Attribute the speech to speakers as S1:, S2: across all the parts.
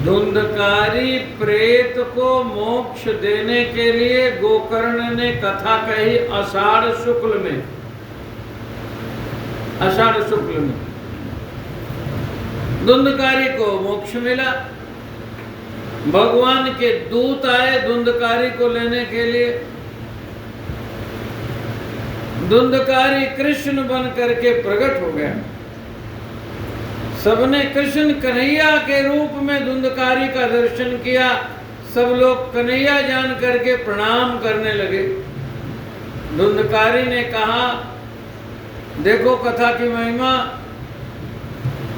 S1: धुंधकारी प्रेत को मोक्ष देने के लिए गोकर्ण ने कथा कही आषाढ़ शुक्ल में। आषाढ़ शुक्ल में धुंधकारी को मोक्ष मिला। भगवान के दूत आए धुंधकारी को लेने के लिए। धुंधकारी कृष्ण बन करके प्रकट हो गया। सबने कृष्ण कन्हैया के रूप में धुंधकारी का दर्शन किया। सब लोग कन्हैया जान करके प्रणाम करने लगे। धुंधकारी ने कहा, देखो कथा की महिमा,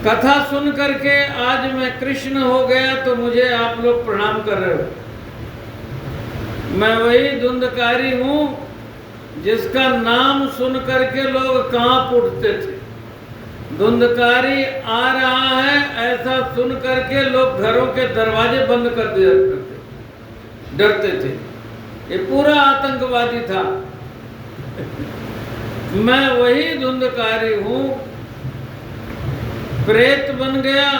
S1: कथा सुन करके आज मैं कृष्ण हो गया तो मुझे आप लोग प्रणाम कर रहे हो। मैं वही धुंधकारी हूं जिसका नाम सुन करके लोग कांप उठते थे। धुंधकारी आ रहा है ऐसा सुन करके लोग घरों के दरवाजे बंद कर दिया करते, डरते थे। ये पूरा आतंकवादी था। मैं वही धुंधकारी हूं, प्रेत बन गया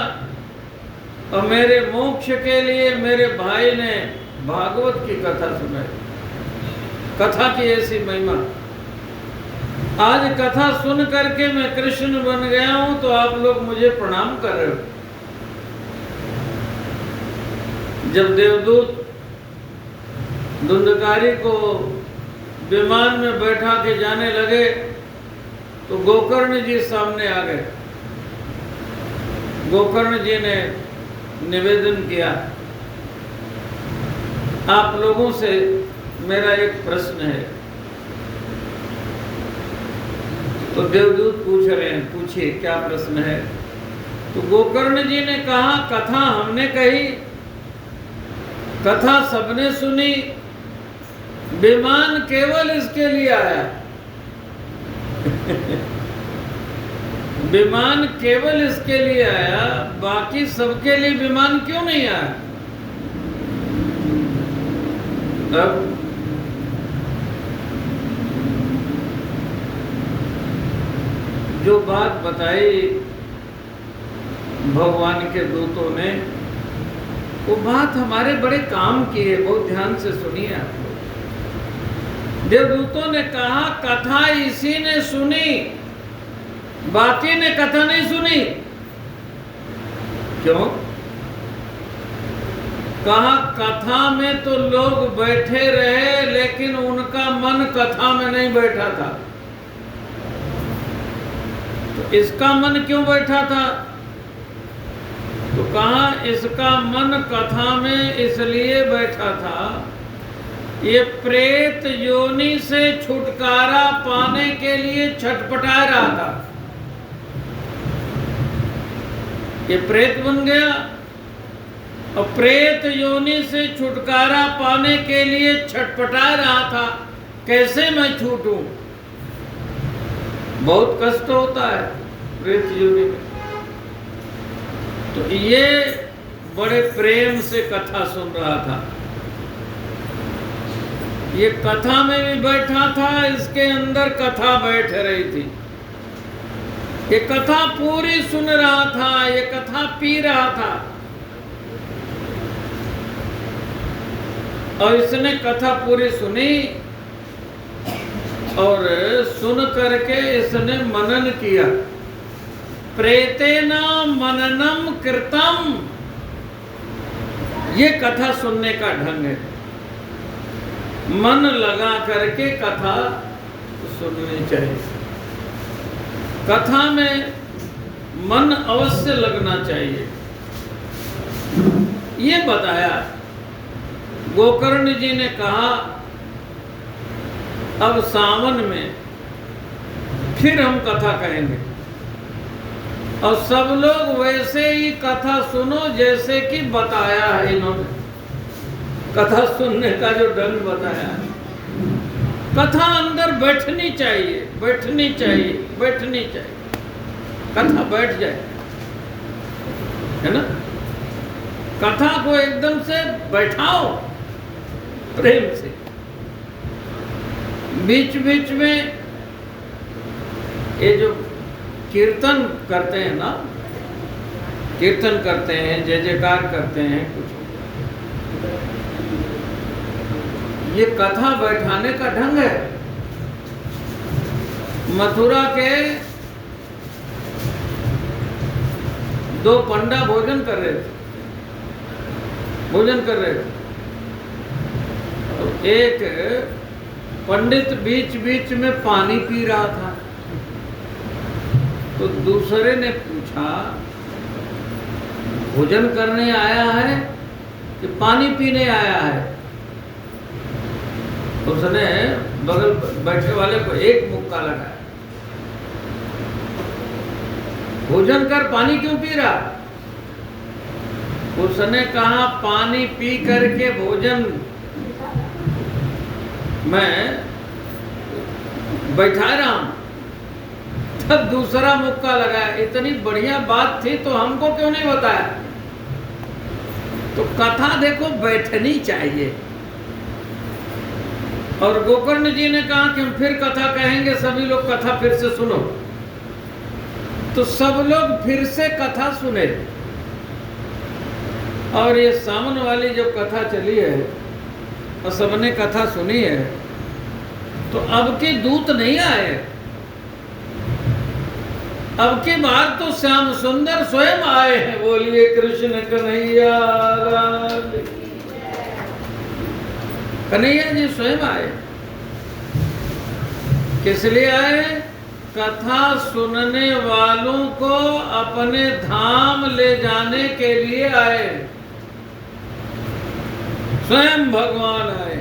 S1: और मेरे मोक्ष के लिए मेरे भाई ने भागवत की कथा सुनाई। कथा की ऐसी महिमा। आज कथा सुन करके मैं कृष्ण बन गया हूं तो आप लोग मुझे प्रणाम कर रहे हो। जब देवदूत धुंधकारी को विमान में बैठा के जाने लगे तो गोकर्ण जी सामने आ गए। गोकर्ण जी ने निवेदन किया, आप लोगों से मेरा एक प्रश्न है। तो देवदूत पूछ रहे हैं, पूछिए क्या प्रश्न है। तो गोकर्ण जी ने कहा, कथा हमने कही, कथा सबने सुनी, विमान केवल इसके लिए आया। विमान केवल इसके लिए आया, बाकी सबके लिए विमान क्यों नहीं आया? अब जो बात बताई भगवान के दूतों ने, वो बात हमारे बड़े काम की है। बहुत ध्यान से सुनिए आप लोग। देवदूतों ने कहा, कथा इसी ने सुनी, बाकी ने कथा नहीं सुनी। क्यों? कहा, कथा में तो लोग बैठे रहे लेकिन उनका मन कथा में नहीं बैठा था। तो इसका मन क्यों बैठा था? तो कहा, इसका मन कथा में इसलिए बैठा था, ये प्रेत योनि से छुटकारा पाने के लिए छटपटा रहा था। ये प्रेत बन गया और प्रेत योनि से छुटकारा पाने के लिए छटपटा रहा था, कैसे मैं छूटूं? बहुत कष्ट होता है प्रेत योनि में। तो ये बड़े प्रेम से कथा सुन रहा था। ये कथा में भी बैठा था, इसके अंदर कथा बैठ रही थी। ये कथा पूरी सुन रहा था, ये कथा पी रहा था। और इसने कथा पूरी सुनी और सुन करके इसने मनन किया। प्रेतेन मननम कृतम, ये कथा सुनने का ढंग है। मन लगा करके कथा सुननी चाहिए। कथा में मन अवश्य लगना चाहिए। ये बताया। गोकर्ण जी ने कहा, अब सावन में फिर हम कथा कहेंगे और सब लोग वैसे ही कथा सुनो जैसे कि बताया है इन्होंने। कथा सुनने का जो ढंग बताया है, कथा अंदर बैठनी चाहिए, बैठनी चाहिए, बैठनी चाहिए। कथा बैठ जाए, है ना? कथा को एकदम से बैठाओ प्रेम से। बीच बीच में ये जो कीर्तन करते हैं ना, कीर्तन करते हैं, जय जयकार करते हैं, कुछ ये कथा बैठाने का ढंग है। मथुरा के 2 पंडा भोजन कर रहे थे। तो एक पंडित बीच बीच में पानी पी रहा था। तो दूसरे ने पूछा, भोजन करने आया है कि पानी पीने आया है? उसने बगल बैठे वाले को एक मुक्का लगाया, भोजन कर, पानी क्यों पी रहा? उसने कहा, पानी पी करके भोजन मैं बैठा रहा हूं। तब दूसरा मुक्का लगाया, इतनी बढ़िया बात थी तो हमको क्यों नहीं बताया? तो कथा देखो बैठनी चाहिए। और गोकर्ण जी ने कहा कि हम फिर कथा कहेंगे, सभी लोग कथा फिर से सुनो। तो सब लोग फिर से कथा सुने। और ये सावन वाली जो कथा चली है और सबने कथा सुनी है, तो अब के दूत नहीं आए। अब की बार तो श्याम सुंदर स्वयं आए हैं। बोलिए कृष्ण कन्हैया लाल की। कन्हैया जी स्वयं आए। किस लिए आए? कथा सुनने वालों को अपने धाम ले जाने के लिए आए। स्वयं भगवान आए।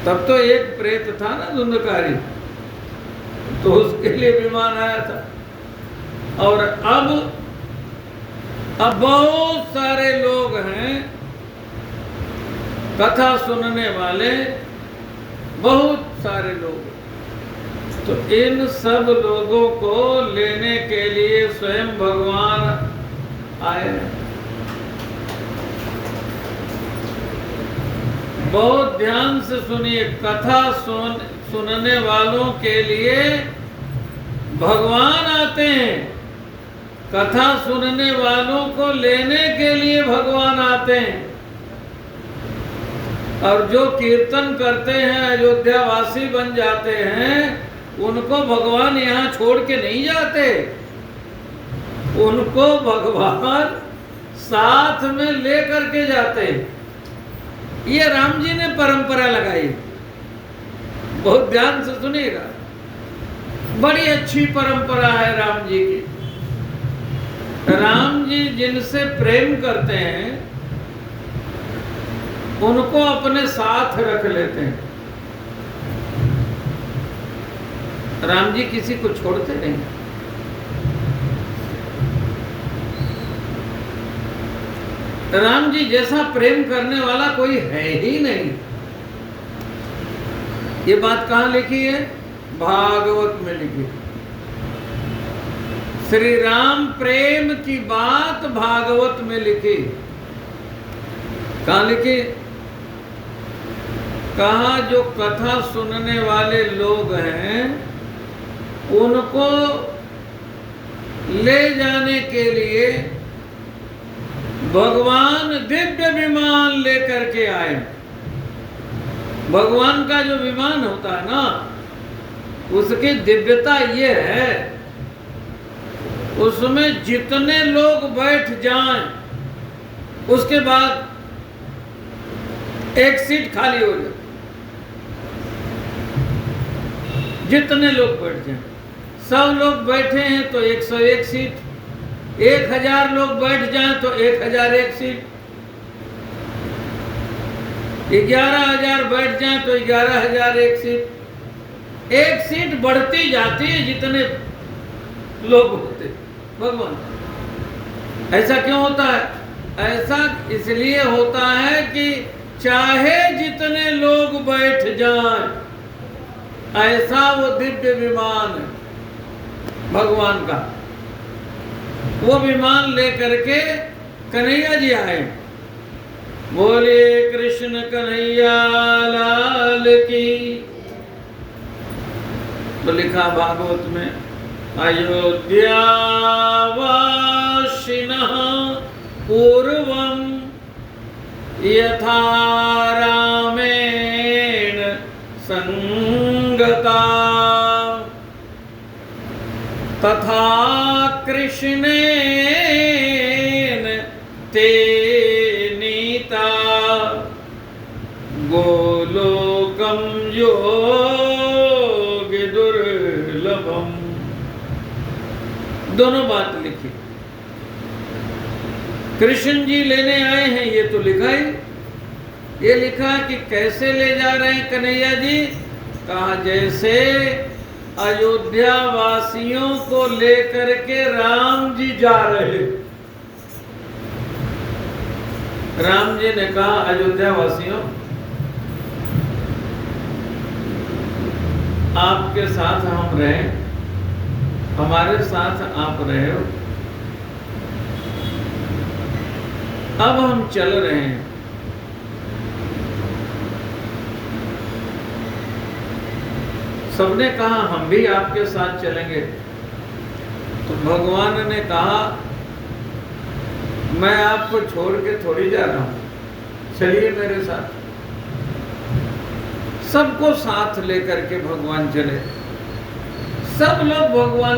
S1: तब तो एक प्रेत था ना, धुंधकारी, तो उसके लिए विमान आया था। और अब बहुत सारे लोग हैं कथा सुनने वाले, बहुत सारे लोग। तो इन सब लोगों को लेने के लिए स्वयं भगवान आए। बहुत ध्यान से सुनिए, कथा सुनने वालों के लिए भगवान आते हैं। कथा सुनने वालों को लेने के लिए भगवान आते हैं। और जो कीर्तन करते हैं, अयोध्या वासी बन जाते हैं, उनको भगवान यहाँ छोड़ के नहीं जाते। उनको भगवान साथ में लेकर के जाते हैं। ये राम जी ने परंपरा लगाई। बहुत ध्यान से सुनिएगा, बड़ी अच्छी परंपरा है राम जी की। राम जी जिनसे प्रेम करते हैं उनको अपने साथ रख लेते हैं। राम जी किसी को छोड़ते नहीं। राम जी जैसा प्रेम करने वाला कोई है ही नहीं। ये बात कहाँ लिखी है? भागवत में लिखी। श्री राम प्रेम की बात भागवत में लिखी। कहाँ लिखी? कहा जो कथा सुनने वाले लोग हैं उनको ले जाने के लिए भगवान दिव्य विमान लेकर के आए। भगवान का जो विमान होता है ना, उसकी दिव्यता ये है, उसमें जितने लोग बैठ जाएं उसके बाद एक सीट खाली हो जाए। जितने लोग बैठ जाएं, सब लोग बैठे हैं तो 101 सीट, 1000 लोग बैठ जाएं तो 1001 सीट, 11000 बैठ जाएं तो 11001 सीट। एक सीट बढ़ती जाती है जितने लोग होते। भगवान ऐसा क्यों होता है? ऐसा इसलिए होता है कि चाहे जितने लोग बैठ जाएं, ऐसा वो दिव्य विमान है भगवान का। वो विमान लेकर के कन्हैया जी आए। बोले कृष्ण कन्हैया लाल की। तो लिखा भागवत में, अयोध्या वासी वासिनः पूर्वं यथा रामेण संगता तथा कृष्णेन ते नीता गोलोकं योगि दुर्लभम। दोनों बात लिखी। कृष्ण जी लेने आए हैं ये तो लिखा ही, ये लिखा कि कैसे ले जा रहे हैं कन्हैया जी। कहा जैसे अयोध्या वासियों को लेकर के राम जी जा रहे। राम जी ने कहा अयोध्या वासियों आपके साथ हम रहे, हमारे साथ आप रहे हो, अब हम चल रहे हैं। सबने कहा हम भी आपके साथ चलेंगे। तो भगवान ने कहा मैं आपको छोड़ के थोड़ी जा रहा हूं, चलिए मेरे साथ। सबको साथ लेकर के भगवान चले। सब लोग भगवान